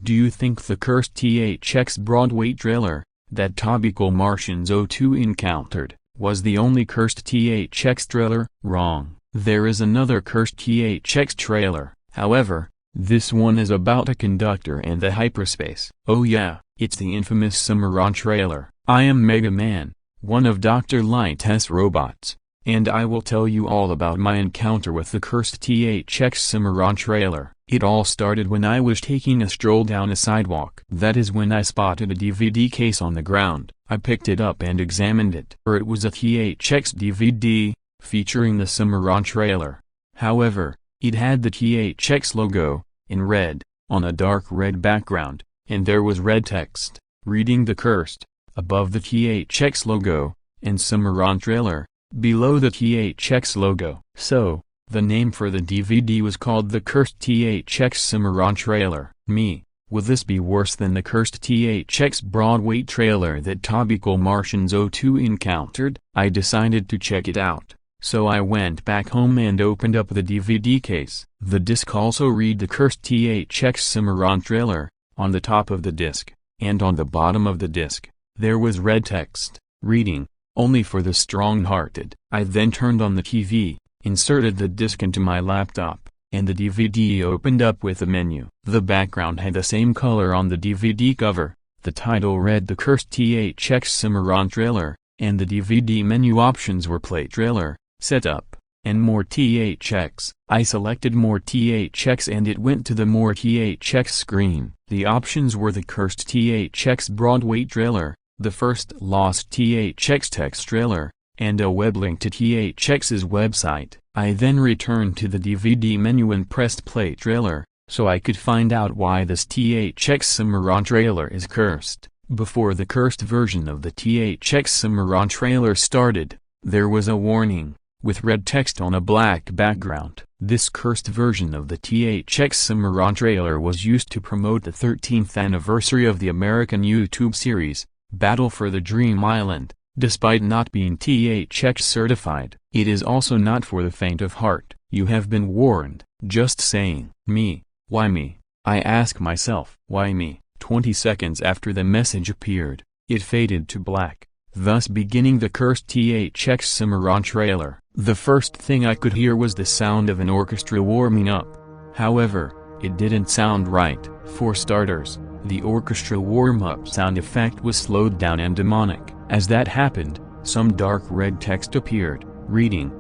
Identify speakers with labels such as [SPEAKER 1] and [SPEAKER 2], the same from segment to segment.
[SPEAKER 1] Do you think the cursed THX Broadway trailer, that Topical Martians O2 encountered, was the only cursed THX trailer? Wrong. There is another cursed THX trailer, however, this one is about a conductor and the hyperspace. Oh yeah, it's the infamous Cimarron trailer. I am Mega Man, one of Dr. Light's robots, and I will tell you all about my encounter with the cursed THX Cimarron trailer. It all started when I was taking a stroll down a sidewalk. That is when I spotted a DVD case on the ground. I picked it up and examined it. It was a THX DVD, featuring the Cimarron trailer. However, it had the THX logo, in red, on a dark red background, and there was red text, reading the cursed, above the THX logo, and Cimarron trailer, below the THX logo. So, the name for the DVD was called The Cursed THX Cimarron Trailer. Me, will this be worse than the cursed THX Broadway trailer that Topical Martians O2 encountered? I decided to check it out, so I went back home and opened up the DVD case. The disc also read The Cursed THX Cimarron Trailer, on the top of the disc, and on the bottom of the disc, there was red text, reading, "Only for the strong-hearted." I then turned on the TV, inserted the disc into my laptop, and the DVD opened up with a menu. The background had the same color on the DVD cover, the title read The Cursed THX Cimarron Trailer, and the DVD menu options were Play Trailer, Setup, and More THX. I selected More THX and it went to the More THX screen. The options were the cursed THX Broadway trailer, the first lost THX text trailer, and a web link to THX's website. I then returned to the DVD menu and pressed Play Trailer, so I could find out why this THX Cimarron trailer is cursed. Before the cursed version of the THX Cimarron trailer started, there was a warning, with red text on a black background. This cursed version of the THX Cimarron trailer was used to promote the 13th anniversary of the American YouTube series, Battle for the Dream Island. Despite not being THX certified, it is also not for the faint of heart. You have been warned. Just saying. Me, why me? I ask myself. Why me? 20 seconds after the message appeared, it faded to black, thus beginning the cursed THX Cimarron trailer. The first thing I could hear was the sound of an orchestra warming up. However, it didn't sound right. For starters, the orchestra warm-up sound effect was slowed down and demonic. As that happened, some dark red text appeared, reading,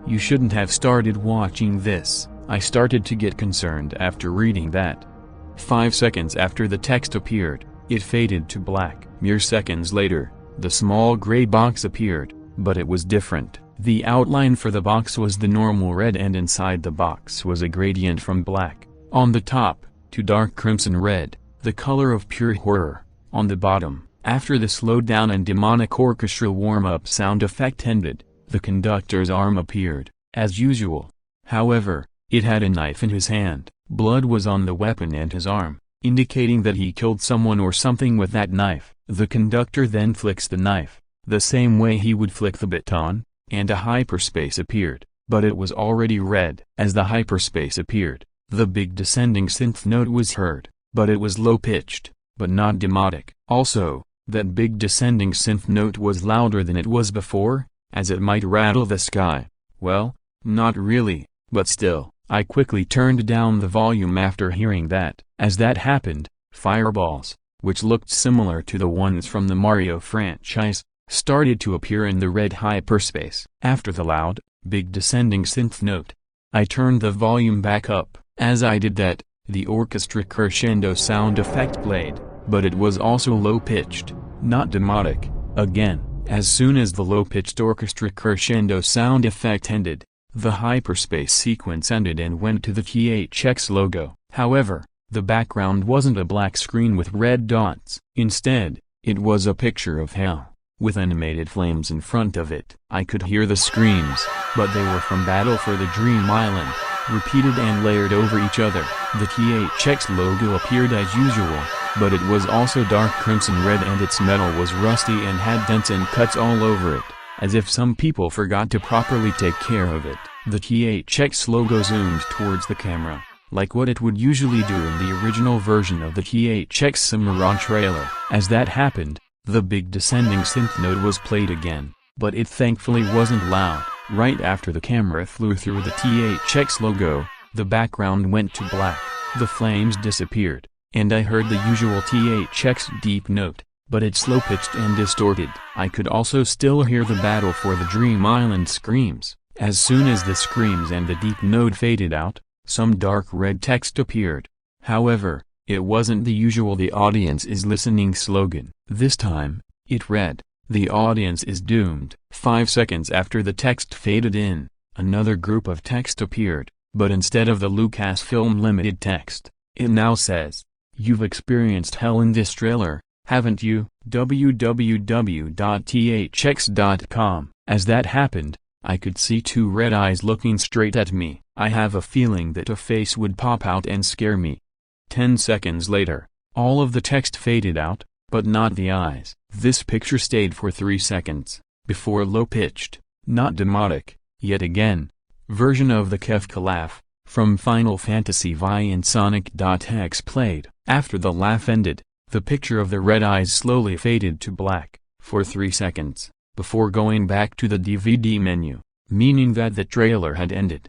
[SPEAKER 1] "You shouldn't have started watching this." I started to get concerned after reading that. 5 seconds after the text appeared, it faded to black. Mere seconds later, the small gray box appeared, but it was different. The outline for the box was the normal red and inside the box was a gradient from black, on the top, to dark crimson red, the color of pure horror, on the bottom. After the slowed down and demonic orchestra warm-up sound effect ended, the conductor's arm appeared, as usual. However, it had a knife in his hand. Blood was on the weapon and his arm, indicating that he killed someone or something with that knife. The conductor then flicks the knife, the same way he would flick the baton, and a hyperspace appeared, but it was already red. As the hyperspace appeared, the big descending synth note was heard, but it was low-pitched, but not demonic. Also, that big descending synth note was louder than it was before, as it might rattle the sky. Well, not really, but still. I quickly turned down the volume after hearing that. As that happened, fireballs, which looked similar to the ones from the Mario franchise, started to appear in the red hyperspace. After the loud, big descending synth note, I turned the volume back up. As I did that, the orchestra crescendo sound effect played, but it was also low-pitched, not demonic. Again, as soon as the low-pitched orchestra crescendo sound effect ended, the hyperspace sequence ended and went to the THX logo. However, the background wasn't a black screen with red dots. Instead, it was a picture of hell, with animated flames in front of it. I could hear the screams, but they were from Battle for the Dream Island, repeated and layered over each other. The THX logo appeared as usual, but it was also dark crimson red and its metal was rusty and had dents and cuts all over it, as if some people forgot to properly take care of it. The THX logo zoomed towards the camera, like what it would usually do in the original version of the THX Cimarron trailer. As that happened, the big descending synth note was played again, but it thankfully wasn't loud. Right after the camera flew through the THX logo, the background went to black, the flames disappeared, and I heard the usual THX deep note, but it slow-pitched and distorted. I could also still hear the battle for the Dream Island screams. As soon as the screams and the deep note faded out, some dark red text appeared. However, it wasn't the usual "the audience is listening" slogan. This time, it read, "The audience is doomed." 5 seconds after the text faded in, another group of text appeared, but instead of the Lucasfilm Limited text, it now says, "You've experienced hell in this trailer, haven't you? www.thx.com." As that happened, I could see two red eyes looking straight at me. I have a feeling that a face would pop out and scare me. 10 seconds later, all of the text faded out, but not the eyes. This picture stayed for 3 seconds, before low-pitched, not demonic, yet again, version of the Kefka laugh, from Final Fantasy VI and Sonic.exe played. After the laugh ended, the picture of the red eyes slowly faded to black, for 3 seconds, before going back to the DVD menu, meaning that the trailer had ended.